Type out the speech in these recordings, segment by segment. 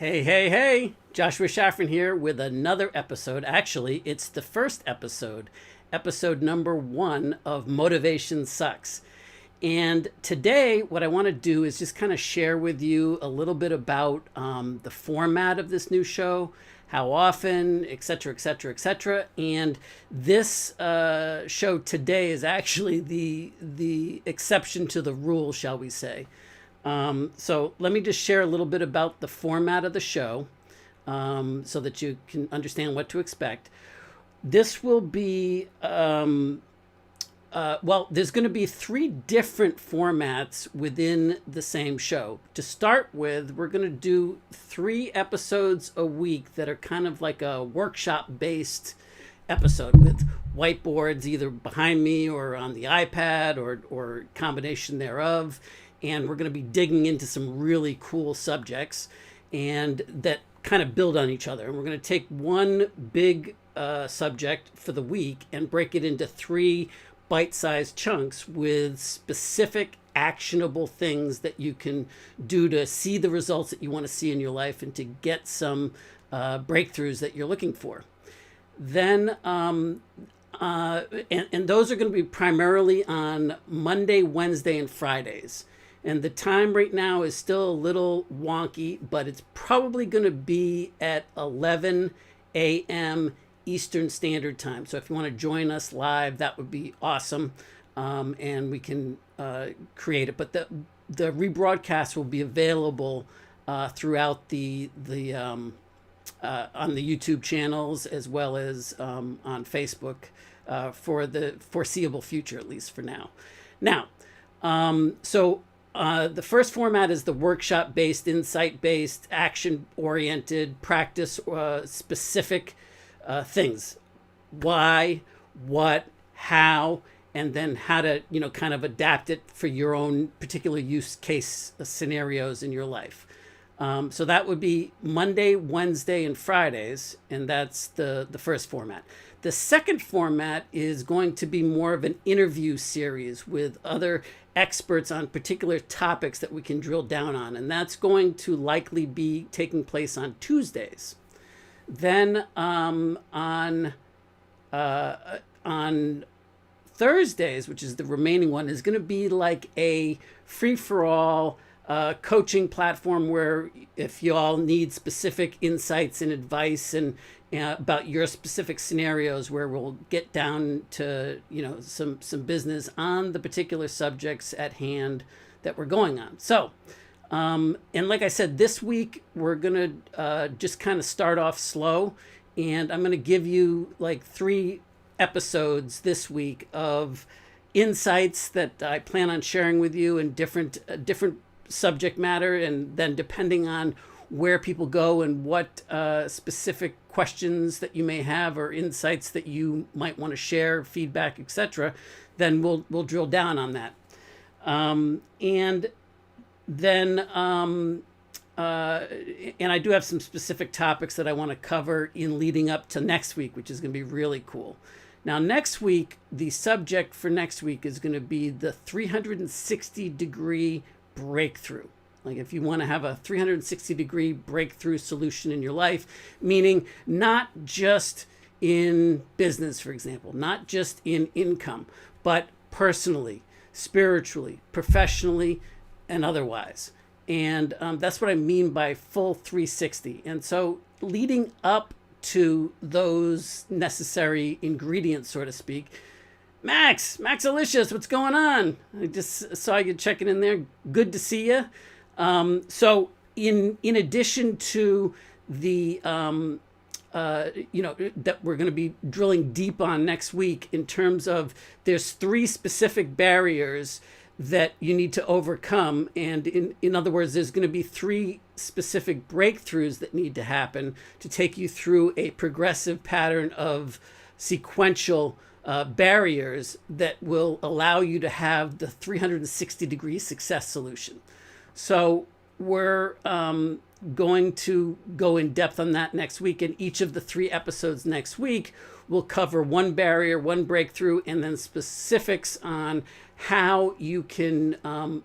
Hey, hey, hey! Joshua Shafran here with another episode. Actually, it's the first episode, episode number 1 of Motivation Sucks. And today, what I want to do is just kind of share with you a little bit about the format of this new show, how often, etc., etc., etc. And this show today is actually the exception to the rule, shall we say. So let me just share a little bit about the format of the show so that you can understand what to expect. This will be, there's going to be 3 different formats within the same show. To start with, we're going to do 3 episodes a week that are kind of like a workshop-based episode with whiteboards either behind me or on the iPad or combination thereof. And we're going to be digging into some really cool subjects and that kind of build on each other. And we're going to take one big subject for the week and break it into 3 bite-sized chunks with specific actionable things that you can do to see the results that you want to see in your life and to get some breakthroughs that you're looking for. Then and those are going to be primarily on Monday, Wednesday, and Fridays. And the time right now is still a little wonky, but it's probably going to be at 11 a.m. Eastern Standard Time. So if you want to join us live, that would be awesome. And we can create it. But the rebroadcast will be available throughout on the YouTube channels as well as on Facebook for the foreseeable future, at least for now. Now, the first format is the workshop-based, insight-based, action-oriented, practice-specific things. Why, what, how, and then how to, kind of adapt it for your own particular use case scenarios in your life. So that would be Monday, Wednesday, and Fridays, and that's the first format. The second format is going to be more of an interview series with other experts on particular topics that we can drill down on, and that's going to likely be taking place on Tuesdays. Then on Thursdays, which is the remaining one, is going to be like a free-for-all coaching platform where if you all need specific insights and advice and about your specific scenarios, where we'll get down to some business on the particular subjects at hand that we're going on. So and like I said, this week we're gonna just kind of start off slow, and I'm gonna give you like 3 episodes this week of insights that I plan on sharing with you in different subject matter, and then depending on where people go and what specific questions that you may have or insights that you might want to share, feedback, etc., then we'll drill down on that. And then and I do have some specific topics that I want to cover in leading up to next week, which is going to be really cool. Now, next week, the subject for next week is going to be the 360-degree breakthrough. Like if you want to have a 360-degree breakthrough solution in your life, meaning not just in business, for example, not just in income, but personally, spiritually, professionally, and otherwise. And that's what I mean by full 360. And so leading up to those necessary ingredients, so to speak, Max Alicious, what's going on? I just saw you checking in there. Good to see you. So in addition to the that we're going to be drilling deep on next week in terms of there's 3 specific barriers that you need to overcome, and in other words, there's going to be 3 specific breakthroughs that need to happen to take you through a progressive pattern of sequential barriers that will allow you to have the 360-degree success solution. So we're going to go in depth on that next week. And each of the 3 episodes next week we'll cover one barrier, one breakthrough, and then specifics on how you can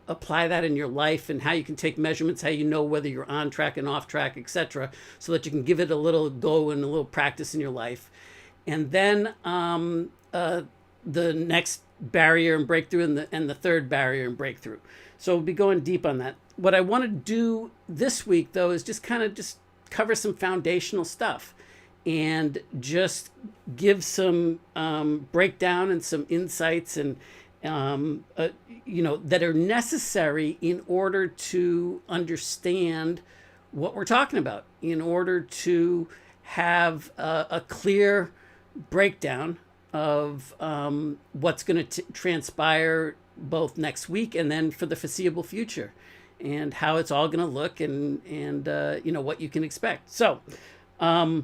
apply that in your life and how you can take measurements, how you know whether you're on track and off track, etc., so that you can give it a little go and a little practice in your life. And then the next barrier and breakthrough, and the third barrier and breakthrough. So we'll be going deep on that. What I want to do this week, though, is just kind of just cover some foundational stuff and just give some breakdown and some insights and that are necessary in order to understand what we're talking about, in order to have a clear breakdown of what's going to transpire both next week and then for the foreseeable future, and how it's all going to look, and what you can expect. So the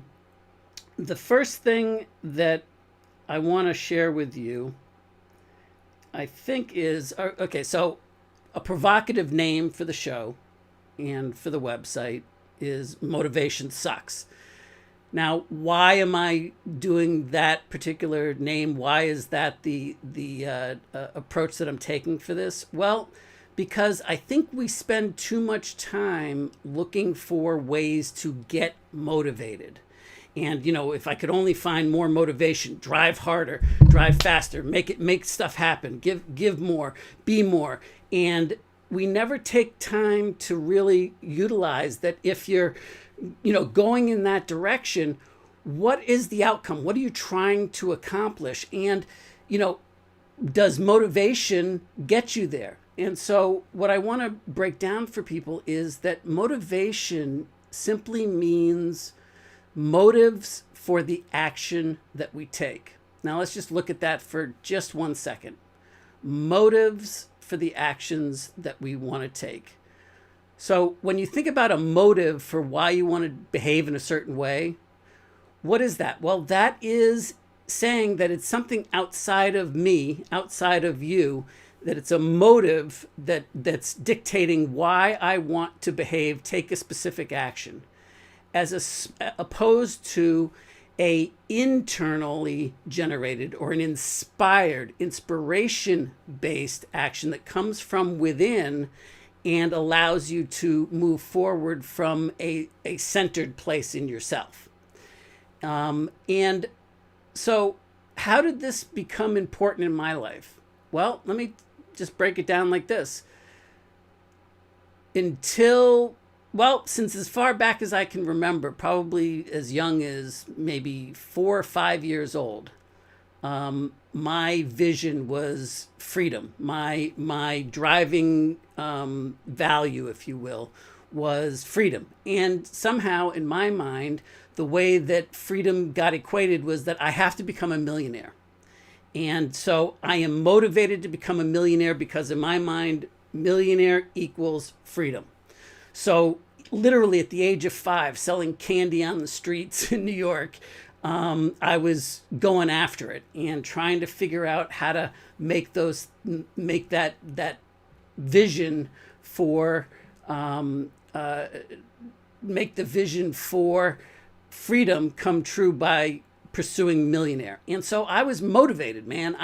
first thing that I want to share with you, I think, is okay. So a provocative name for the show and for the website is Motivation Sucks. Now, why am I doing that particular name? Why is that the approach that I'm taking for this? Well, because I think we spend too much time looking for ways to get motivated. And, if I could only find more motivation, drive harder, drive faster, make stuff happen, give more, be more. And we never take time to really utilize that. If you're, going in that direction, what is the outcome? What are you trying to accomplish? And, does motivation get you there? And so what I want to break down for people is that motivation simply means motives for the action that we take. Now let's just look at that for just 1 second. Motives for the actions that we want to take. So when you think about a motive for why you want to behave in a certain way, what is that? Well, that is saying that it's something outside of me, outside of you, that it's a motive that's dictating why I want to behave, take a specific action, as opposed to a internally generated or an inspiration-based action that comes from within and allows you to move forward from a centered place in yourself. And so how did this become important in my life? Well, let me just break it down like this. Since as far back as I can remember, probably as young as maybe 4 or 5 years old, my vision was freedom. My driving value, if you will, was freedom. And somehow in my mind, the way that freedom got equated was that I have to become a millionaire. And so I am motivated to become a millionaire because in my mind, millionaire equals freedom. So literally at the age of 5, selling candy on the streets in New York, I was going after it and trying to figure out how to make that vision for make the vision for freedom come true by pursuing millionaire. And so I was motivated, man.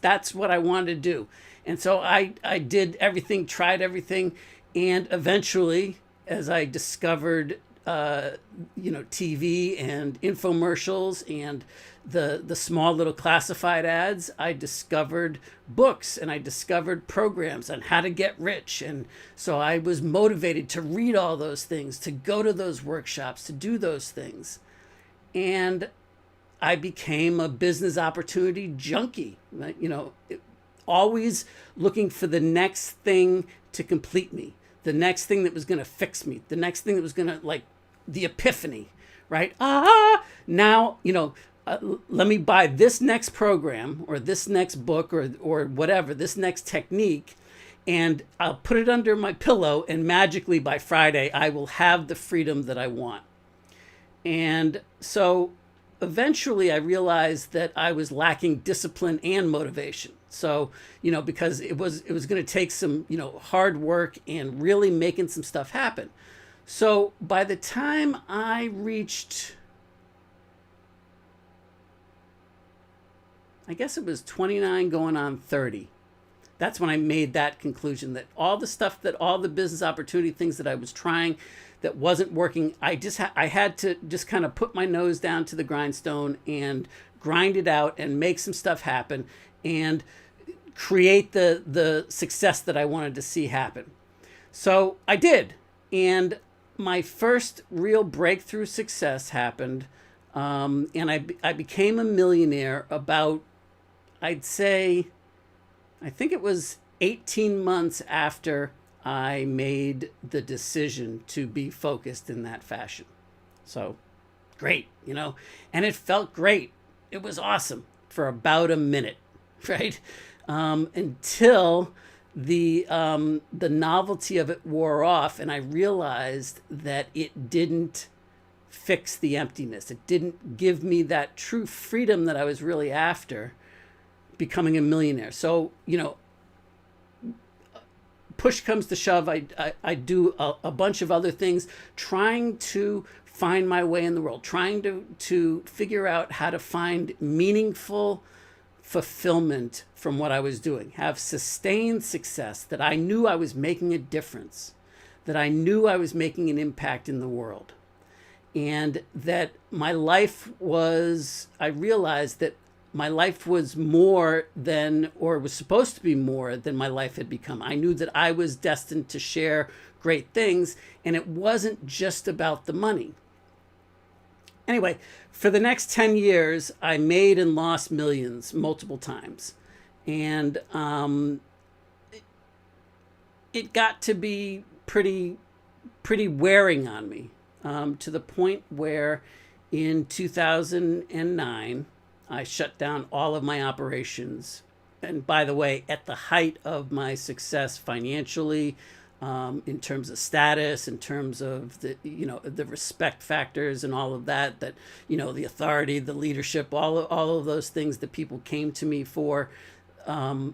That's what I wanted to do. And so I did everything, tried everything, and eventually, as I discovered TV and infomercials and the small little classified ads, I discovered books and I discovered programs on how to get rich. And so I was motivated to read all those things, to go to those workshops, to do those things. And I became a business opportunity junkie, always looking for the next thing to complete me, the next thing that was going to fix me, the next thing that was going to, the epiphany, right? Now, let me buy this next program or this next book or whatever, this next technique, and I'll put it under my pillow, and magically by Friday, I will have the freedom that I want. And so eventually I realized that I was lacking discipline and motivation. So, because it was going to take some, hard work and really making some stuff happen. So by the time I reached I guess it was 29 going on 30. That's when I made that conclusion that all the stuff, that all the business opportunity things that I was trying that wasn't working, I had to just kind of put my nose down to the grindstone and grind it out and make some stuff happen and create the success that I wanted to see happen. So I did. And my first real breakthrough success happened. And I became a millionaire about, I'd say, I think it was 18 months after I made the decision to be focused in that fashion. So great, you know, and it felt great. It was awesome for about a minute, right? Until the novelty of it wore off, and I realized that it didn't fix the emptiness. It didn't give me that true freedom that I was really after becoming a millionaire. So, you know, push comes to shove, I do a bunch of other things, trying to find my way in the world, trying to figure out how to find meaningful fulfillment from what I was doing, have sustained success, that I knew I was making a difference, that I knew I was making an impact in the world. And that my life was, I realized that my life was more than, or was supposed to be more than my life had become. I knew that I was destined to share great things, and it wasn't just about the money. Anyway, for the next 10 years, I made and lost millions multiple times. And it got to be pretty wearing on me, to the point where in 2009, I shut down all of my operations. And by the way, at the height of my success financially, in terms of status, in terms of the, you know, the respect factors and all of that, you know, the authority, the leadership, all of those things that people came to me for. And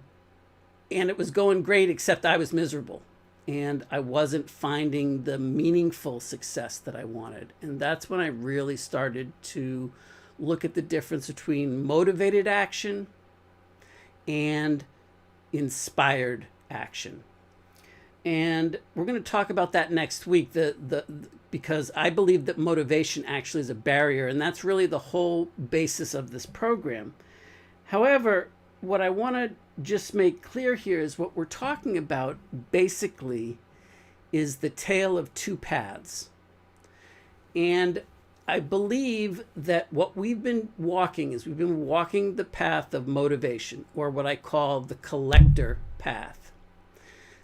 it was going great, except I was miserable. And I wasn't finding the meaningful success that I wanted. And that's when I really started to look at the difference between motivated action and inspired action. And we're going to talk about that next week, because I believe that motivation actually is a barrier, and that's really the whole basis of this program. However, what I want to just make clear here is what we're talking about basically is the tale of two paths. And I believe that what we've been walking is we've been walking the path of motivation, or what I call the collector path.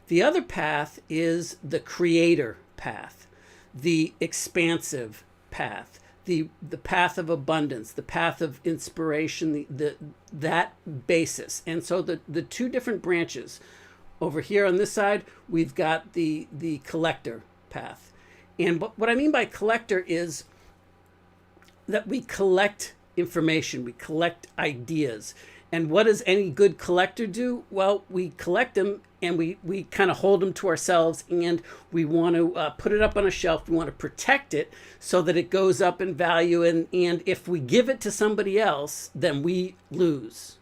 The other path is the creator path, the expansive path, the path of abundance, the path of inspiration, that basis. And so the two different branches, over here on this side, we've got the collector path. And what I mean by collector is that we collect information, we collect ideas. And what does any good collector do? Well, we collect them and we kind of hold them to ourselves, and we want to put it up on a shelf. We want to protect it so that it goes up in value. And if we give it to somebody else, then we lose.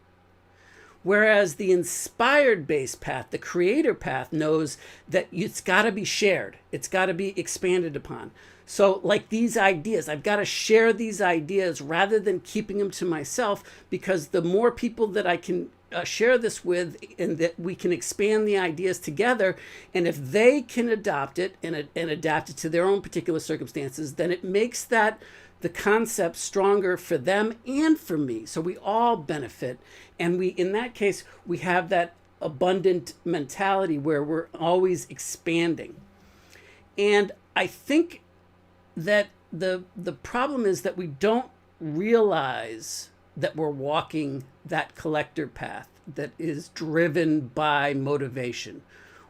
Whereas the inspired based path, the creator path, knows that it's got to be shared. It's got to be expanded upon. So like these ideas, I've got to share these ideas rather than keeping them to myself, because the more people that I can share this with, and that we can expand the ideas together, and if they can adopt it and adapt it to their own particular circumstances, then it makes the concept stronger for them and for me. So we all benefit. And in that case, we have that abundant mentality where we're always expanding. And I think that the problem is that we don't realize that we're walking that collector path that is driven by motivation.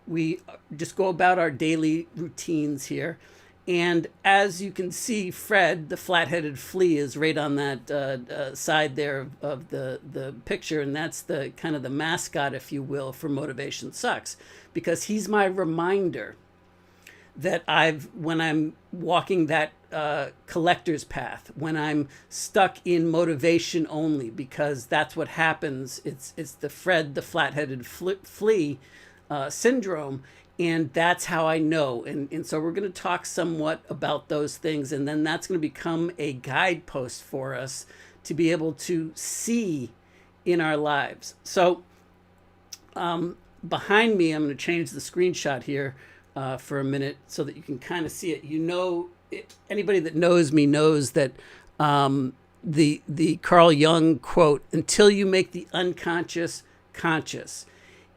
We just go about our daily routines here. And as you can see, Fred, the flat-headed flea, is right on that side there of the picture. And that's the kind of the mascot, if you will, for Motivation Sucks, because he's my reminder that when I'm walking that collector's path, when I'm stuck in motivation only, because that's what happens. It's the Fred the flat-headed flea syndrome, and that's how I know. And so we're going to talk somewhat about those things, and then that's going to become a guidepost for us to be able to see in our lives. So behind me, I'm going to change the screenshot here for a minute so that you can kind of see it. Anybody that knows me knows that the Carl Jung quote, "Until you make the unconscious conscious,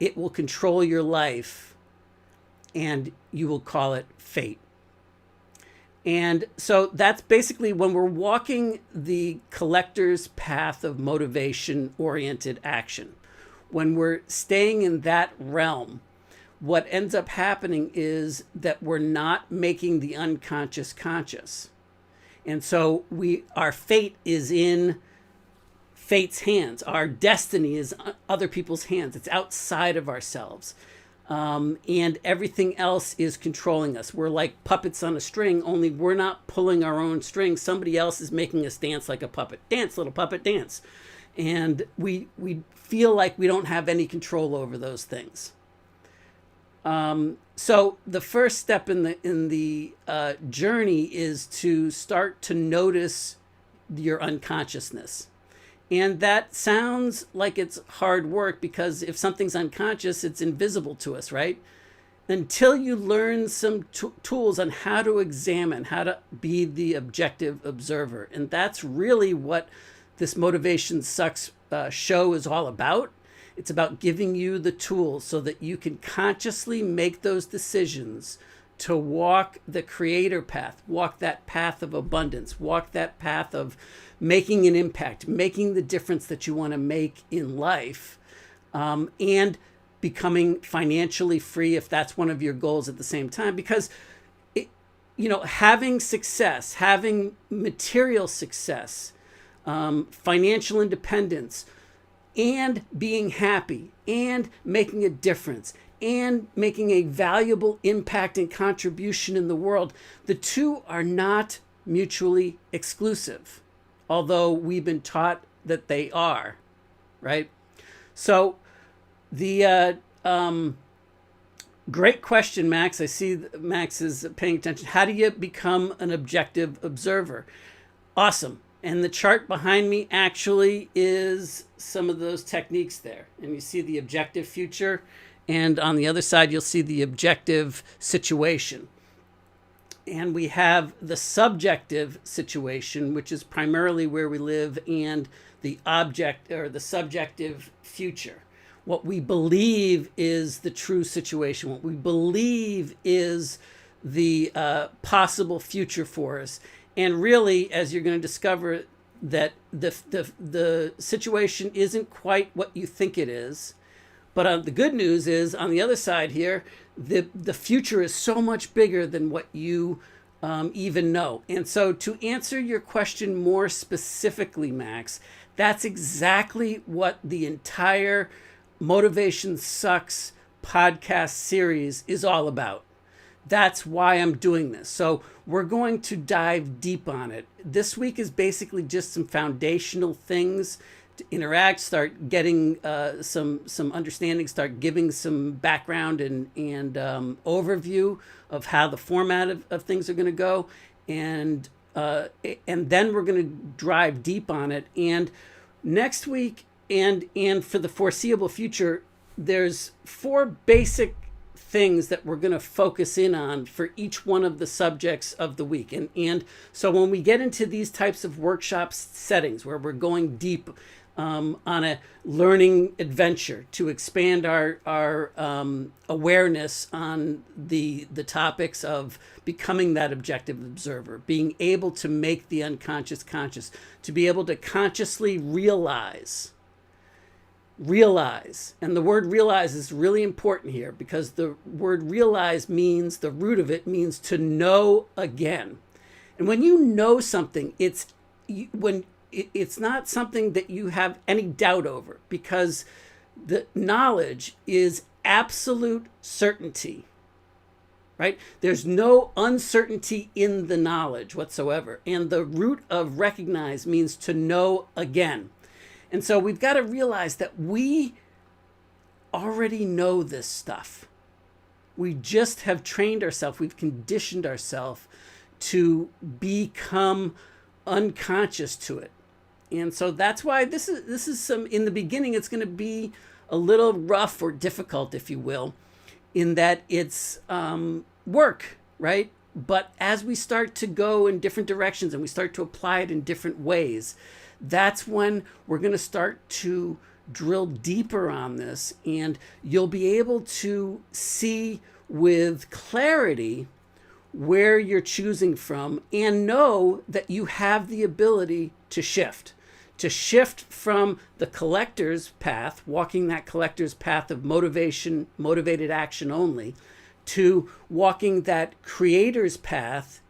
it will control your life and you will call it fate." And so that's basically when we're walking the collector's path of motivation-oriented action. When we're staying in that realm, what ends up happening is that we're not making the unconscious conscious. And so our fate is in fate's hands. Our destiny is other people's hands. It's outside of ourselves. And everything else is controlling us. We're like puppets on a string, only we're not pulling our own string. Somebody else is making us dance like a puppet. Dance, little puppet, dance. And we feel like we don't have any control over those things. So the first step in the journey is to start to notice your unconsciousness. And that sounds like it's hard work, because if something's unconscious, it's invisible to us, right? Until you learn some tools on how to examine, how to be the objective observer. And that's really what this Motivation Sucks show is all about. It's about giving you the tools so that you can consciously make those decisions to walk the creator path, walk that path of abundance, walk that path of making an impact, making the difference that you want to make in life, and becoming financially free if that's one of your goals at the same time. Because having success, having material success, financial independence, and being happy, and making a difference, and making a valuable impact and contribution in the world, the two are not mutually exclusive, although we've been taught that they are, right? So the great question, Max. I see Max is paying attention. How do you become an objective observer? Awesome. And the chart behind me actually is some of those techniques there. And you see the objective future, and on the other side, you'll see the objective situation. And we have the subjective situation, which is primarily where we live, and the object or the subjective future. What we believe is the true situation, what we believe is the possible future for us. And really, as you're going to discover, that the situation isn't quite what you think it is. But the good news is, on the other side here, the future is so much bigger than what you even know. And so to answer your question more specifically, Max, that's exactly what the entire Motivation Sucks podcast series is all about. That's why I'm doing this. So we're going to dive deep on it. This week is basically just some foundational things to interact, start getting some understanding, start giving some background and overview of how the format of things are going to go, and then we're going to drive deep on it. And next week and for the foreseeable future, there's 4 basic things that we're going to focus in on for each one of the subjects of the week. And so when we get into these types of workshop settings where we're going deep on a learning adventure to expand our awareness on the topics of becoming that objective observer, being able to make the unconscious conscious, to be able to consciously realize. And the word realize is really important here, because the word realize means, the root of it means to know again. And when you know something, it's not something that you have any doubt over, because the knowledge is absolute certainty, right? There's no uncertainty in the knowledge whatsoever. And the root of recognize means to know again. And so we've got to realize that we already know this stuff. We just have trained ourselves, we've conditioned ourselves to become unconscious to it. And so that's why this is some, in the beginning, it's going to be a little rough or difficult, if you will, in that it's work, right? But as we start to go in different directions and we start to apply it in different ways, that's when we're going to start to drill deeper on this, and you'll be able to see with clarity where you're choosing from and know that you have the ability to shift from the collector's path, walking that collector's path of motivated action only, to walking that creator's path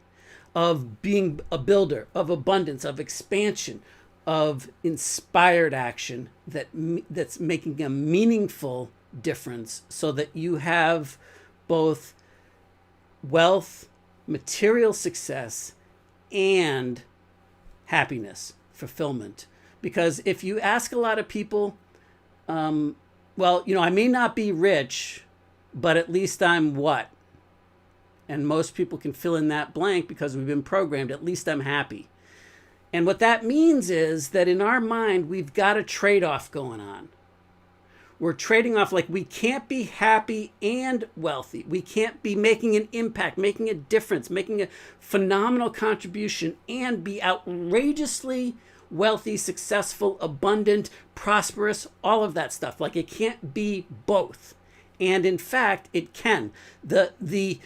of being a builder, of abundance, of expansion, of inspired action that's making a meaningful difference, so that you have both wealth, material success, and happiness, fulfillment. Because if you ask a lot of people, well, I may not be rich, but at least I'm what? And most people can fill in that blank because we've been programmed, at least I'm happy. And what that means is that in our mind, we've got a trade-off going on. We're trading off, like, we can't be happy and wealthy. We can't be making an impact, making a difference, making a phenomenal contribution, and be outrageously wealthy, successful, abundant, prosperous, all of that stuff. Like, it can't be both. And in fact, it can. The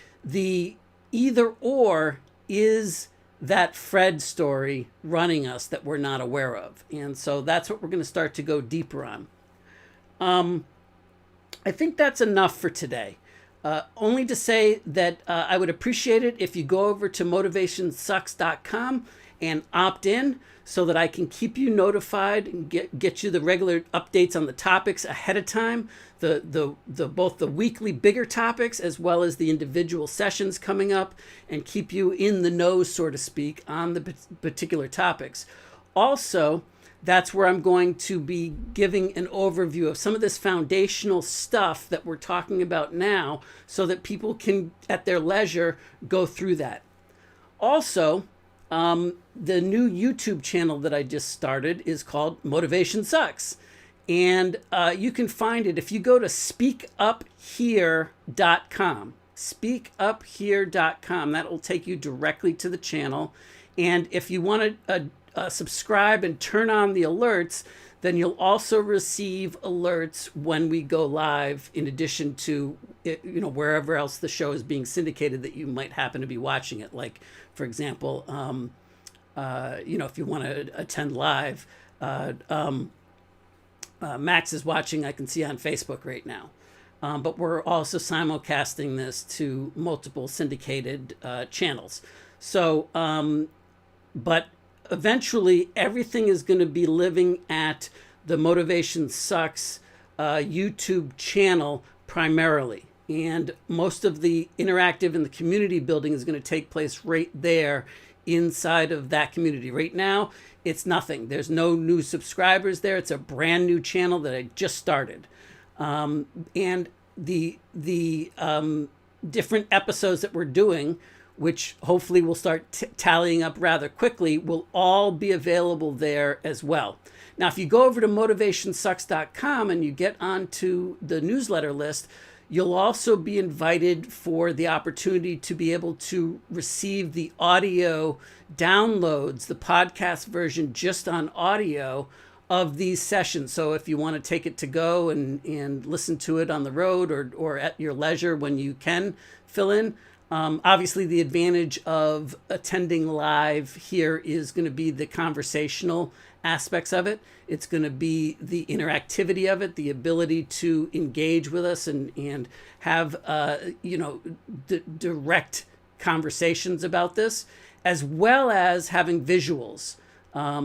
either or is that Fred story running us that we're not aware of. And so that's what we're going to start to go deeper on. I think that's enough for today. Only to say that I would appreciate it if you go over to motivationsucks.com and opt in, so that I can keep you notified and get you the regular updates on the topics ahead of time, both the weekly bigger topics as well as the individual sessions coming up, and keep you in the know, so to speak, on the particular topics. Also, that's where I'm going to be giving an overview of some of this foundational stuff that we're talking about now, so that people can, at their leisure, go through that. Also, the new YouTube channel that I just started is called Motivation Sucks. And you can find it if you go to speakuphere.com. Speakuphere.com. That will take you directly to the channel. And if you want to subscribe and turn on the alerts, then you'll also receive alerts when we go live, in addition to wherever else the show is being syndicated that you might happen to be watching it. Like, for example, if you want to attend live, Max is watching, I can see on Facebook right now. But we're also simulcasting this to multiple syndicated channels. So, but eventually everything is going to be living at the Motivation Sucks YouTube channel primarily. And most of the interactive and the community building is going to take place right there inside of that community. Right now, it's nothing. There's no new subscribers there. It's a brand new channel that I just started. And the different episodes that we're doing, which hopefully will start tallying up rather quickly, will all be available there as well. Now, if you go over to motivationsucks.com and you get onto the newsletter list, you'll also be invited for the opportunity to be able to receive the audio downloads, the podcast version just on audio of these sessions. So if you want to take it to go and listen to it on the road or at your leisure when you can fill in, obviously the advantage of attending live here is going to be the conversational aspects of it. It's going to be the interactivity of it, the ability to engage with us and have direct conversations about this, as well as having visuals,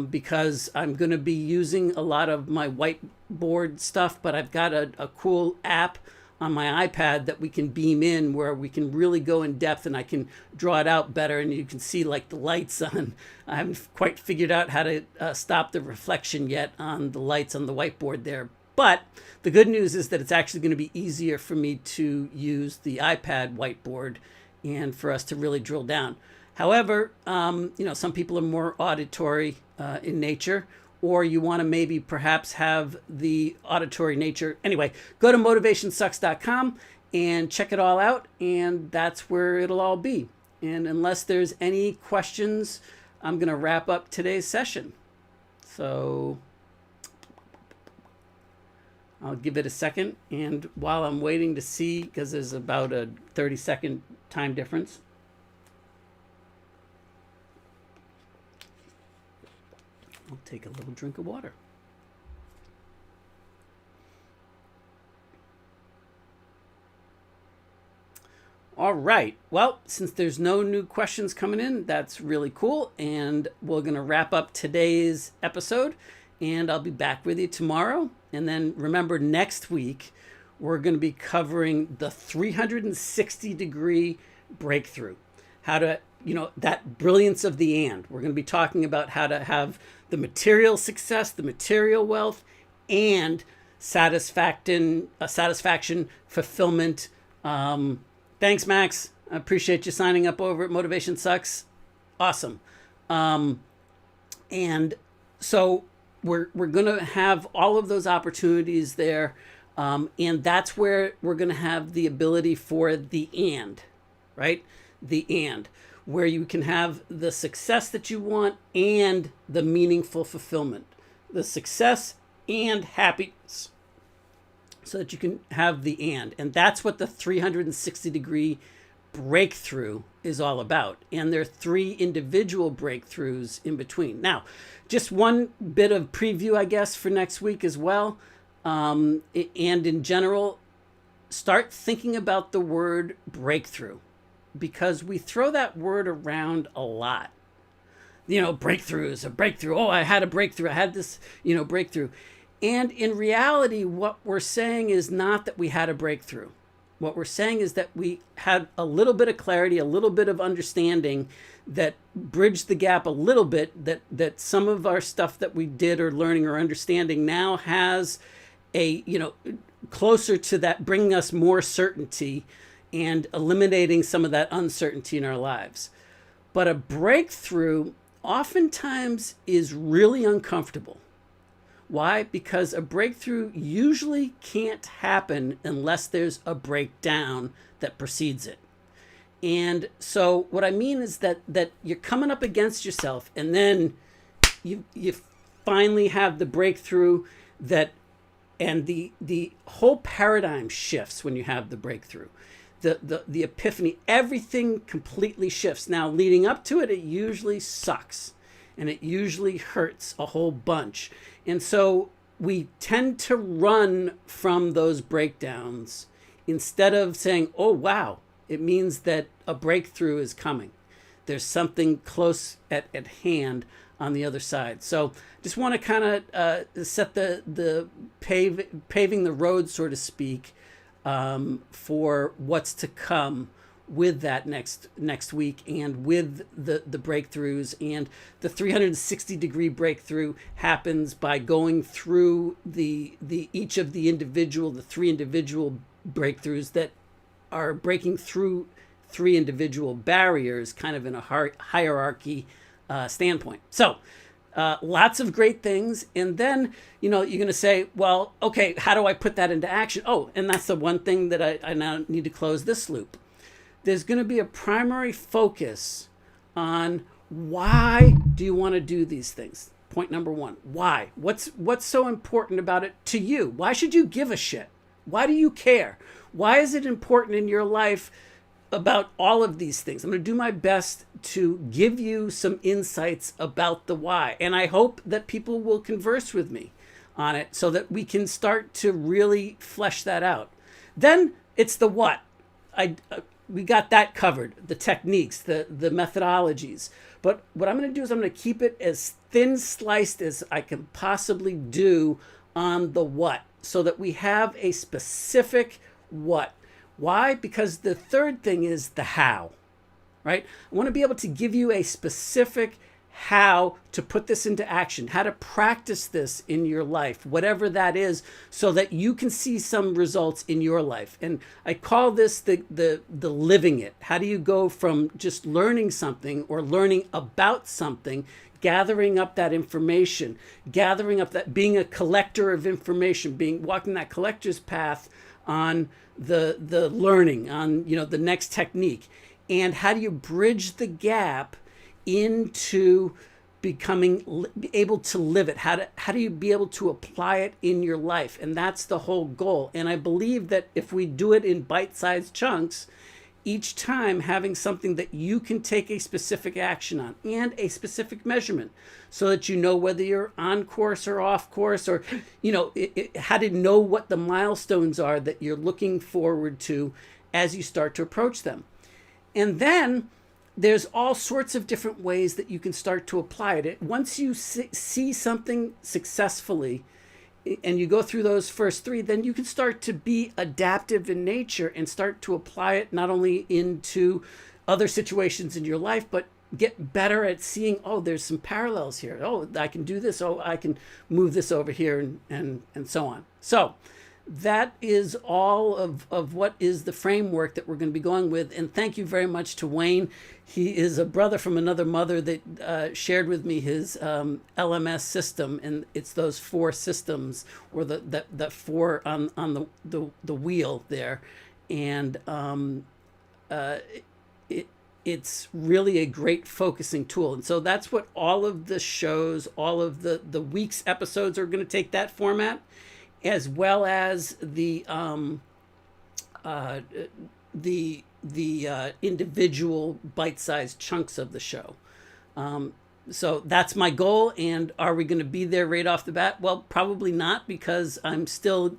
because I'm going to be using a lot of my whiteboard stuff, but I've got a cool app on my iPad that we can beam in, where we can really go in depth and I can draw it out better, and you can see like the lights on. I haven't quite figured out how to stop the reflection yet on the lights on the whiteboard there. But the good news is that it's actually going to be easier for me to use the iPad whiteboard and for us to really drill down. However, some people are more auditory in nature, or you want to maybe perhaps have the auditory nature. Anyway, go to motivationsucks.com and check it all out, and that's where it'll all be. And unless there's any questions, I'm going to wrap up today's session. So I'll give it a second, and while I'm waiting to see, because there's about a 30-second time difference, I'll take a little drink of water. All right. Well, since there's no new questions coming in, that's really cool. And we're going to wrap up today's episode, and I'll be back with you tomorrow. And then remember, next week, we're going to be covering the 360-degree breakthrough. How to, that brilliance of the and. We're going to be talking about how to have the material success, the material wealth, and satisfaction, fulfillment. Thanks, Max. I appreciate you signing up over at Motivation Sucks. Awesome. And so we're going to have all of those opportunities there. And that's where we're going to have the ability for the and, right? The and, where you can have the success that you want and the meaningful fulfillment, the success and happiness, so that you can have the and that's what the 360-degree breakthrough is all about. And there are 3 individual breakthroughs in between. Now, just one bit of preview, I guess, for next week as well. And in general, start thinking about the word breakthrough, because we throw that word around a lot. Breakthrough is a breakthrough. Oh, I had a breakthrough. I had this, breakthrough. And in reality, what we're saying is not that we had a breakthrough. What we're saying is that we had a little bit of clarity, a little bit of understanding that bridged the gap a little bit, that some of our stuff that we did or learning or understanding now has a, closer to that, bringing us more certainty and eliminating some of that uncertainty in our lives. But a breakthrough oftentimes is really uncomfortable. Why? Because a breakthrough usually can't happen unless there's a breakdown that precedes it. And so what I mean is that you're coming up against yourself, and then you finally have the breakthrough, and the whole paradigm shifts when you have the breakthrough. The epiphany, everything completely shifts. Now, leading up to it, it usually sucks, and it usually hurts a whole bunch. And so we tend to run from those breakdowns instead of saying, oh, wow, it means that a breakthrough is coming. There's something close at hand on the other side. So just want to kind of set the paving the road, so to speak, for what's to come with that next week, and with the breakthroughs. And the 360-degree breakthrough happens by going through the 3 individual breakthroughs that are breaking through 3 individual barriers, kind of in a hierarchy standpoint. So lots of great things. And then, you're going to say, well, okay, how do I put that into action? Oh, and that's the one thing that I now need to close this loop. There's going to be a primary focus on why do you want to do these things? Point number 1, why? What's so important about it to you? Why should you give a shit? Why do you care? Why is it important in your life about all of these things? I'm going to do my best to give you some insights about the why. And I hope that people will converse with me on it so that we can start to really flesh that out. Then it's the what. We got that covered, the techniques, the methodologies. But what I'm going to do is I'm going to keep it as thin sliced as I can possibly do on the what, so that we have a specific what. Why? Because the third thing is the how, right? I want to be able to give you a specific how to put this into action, how to practice this in your life, whatever that is, so that you can see some results in your life. And I call this the living it. How do you go from just learning something or learning about something, gathering up that information, gathering up that, being a collector of information, walking that collector's path on the learning, on the next technique, and how do you bridge the gap into becoming able to live it? How do you be able to apply it in your life? And that's the whole goal. And I believe that if we do it in bite-sized chunks, each time having something that you can take a specific action on and a specific measurement, so that you know whether you're on course or off course, or how to know what the milestones are that you're looking forward to as you start to approach them. And then there's all sorts of different ways that you can start to apply it. Once you see something successfully and you go through those first three, then you can start to be adaptive in nature and start to apply it not only into other situations in your life, but get better at seeing, oh, there's some parallels here. Oh, I can do this. Oh, I can move this over here, and so on. So that is all of what is the framework that we're going to be going with. And thank you very much to Wayne. He is a brother from another mother that shared with me his LMS system, and it's those 4 systems, or the 4 on the wheel there, and it's really a great focusing tool. And so that's what all of the shows, all of the week's episodes are going to take that format, as well as the individual bite-sized chunks of the show. So that's my goal. And are we going to be there right off the bat? Well, probably not, because I'm still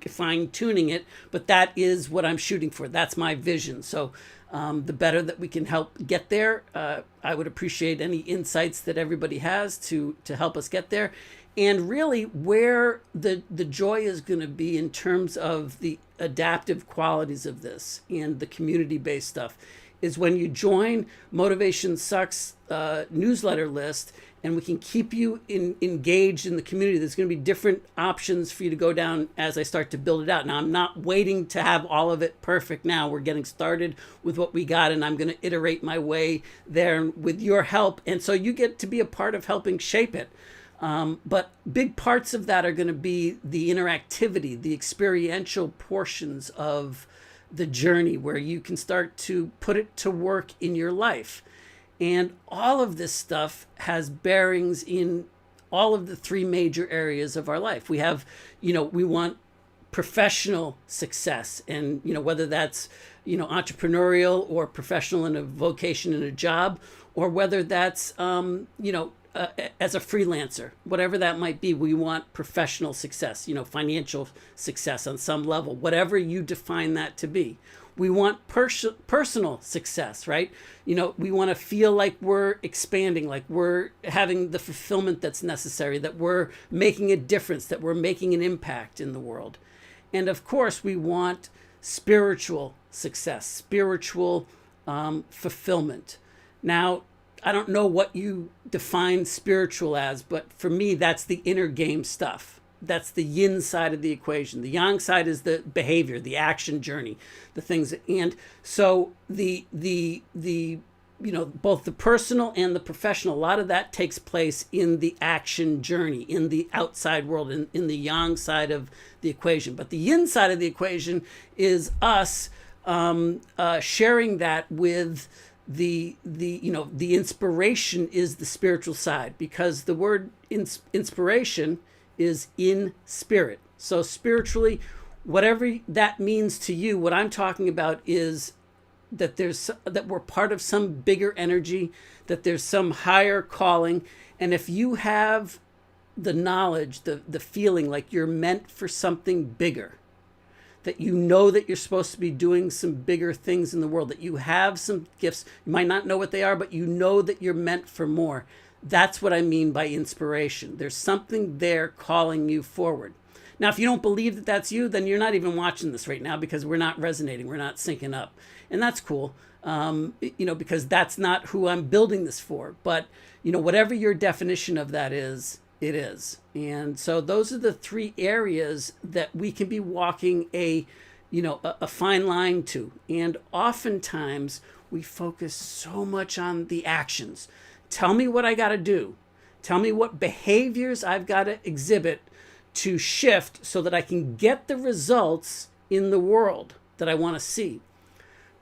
fine-tuning it, but that is what I'm shooting for. That's my vision. So the better that we can help get there, I would appreciate any insights that everybody has to help us get there. And really where the joy is going to be in terms of the adaptive qualities of this and the community-based stuff is when you join Motivation Sucks newsletter list, and we can keep you engaged in the community. There's going to be different options for you to go down as I start to build it out. Now, I'm not waiting to have all of it perfect now. We're getting started with what we got, and I'm going to iterate my way there with your help. And so you get to be a part of helping shape it. But big parts of that are going to be the interactivity, the experiential portions of the journey, where you can start to put it to work in your life. And all of this stuff has bearings in all of the 3 major areas of our life. We have, we want professional success, and, whether that's, entrepreneurial or professional in a vocation in a job, or whether that's, as a freelancer, whatever that might be, we want professional success, financial success on some level, whatever you define that to be. We want personal success, right? We want to feel like we're expanding, like we're having the fulfillment that's necessary, that we're making a difference, that we're making an impact in the world. And of course, we want spiritual success, spiritual fulfillment. Now, I don't know what you define spiritual as, but for me, that's the inner game stuff. That's the yin side of the equation. The yang side is the behavior, the action journey, the things. And so the both the personal and the professional, a lot of that takes place in the action journey, in the outside world, in the yang side of the equation. But the yin side of the equation is us sharing that with the inspiration is the spiritual side, because the word inspiration is in spirit. So spiritually, whatever that means to you, what I'm talking about is that that we're part of some bigger energy, that there's some higher calling. And if you have the knowledge, the feeling like you're meant for something bigger, that that you're supposed to be doing some bigger things in the world, that you have some gifts, you might not know what they are, but that you're meant for more. That's what I mean by inspiration. There's something there calling you forward. Now, if you don't believe that that's you, then you're not even watching this right now because we're not resonating. We're not syncing up. And that's cool, because that's not who I'm building this for. But, whatever your definition of that is, it is. And so those are the three areas that we can be walking a fine line to. And oftentimes we focus so much on the actions. Tell me what I got to do. Tell me what behaviors I've got to exhibit to shift so that I can get the results in the world that I want to see.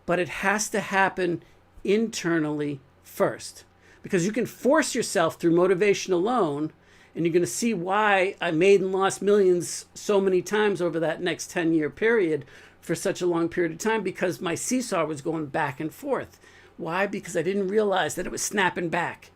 But it has to happen internally first, because you can force yourself through motivation alone, and you're going to see why I made and lost millions so many times over that next 10-year period for such a long period of time, because my seesaw was going back and forth. Why? Because I didn't realize that it was snapping back.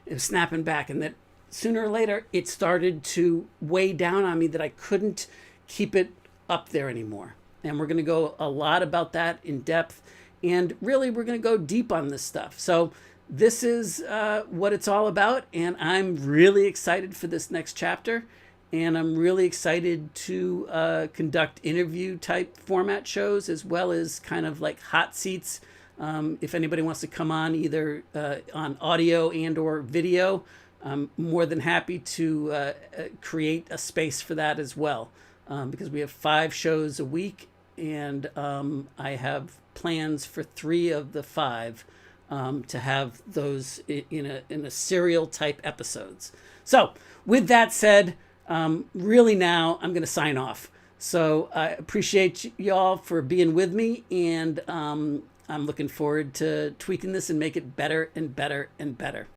It was snapping back, and that sooner or later it started to weigh down on me that I couldn't keep it up there anymore. And we're going to go a lot about that in depth, and really we're going to go deep on this stuff. So this is what it's all about, and I'm really excited for this next chapter, and I'm really excited to conduct interview type format shows, as well as kind of like hot seats. If anybody wants to come on either on audio and or video, I'm more than happy to create a space for that as well, because we have 5 shows a week, and I have plans for 3 of the 5 to have those in a serial type episodes. So with that said, really now I'm going to sign off. So I appreciate y'all for being with me, and I'm looking forward to tweaking this and make it better and better and better.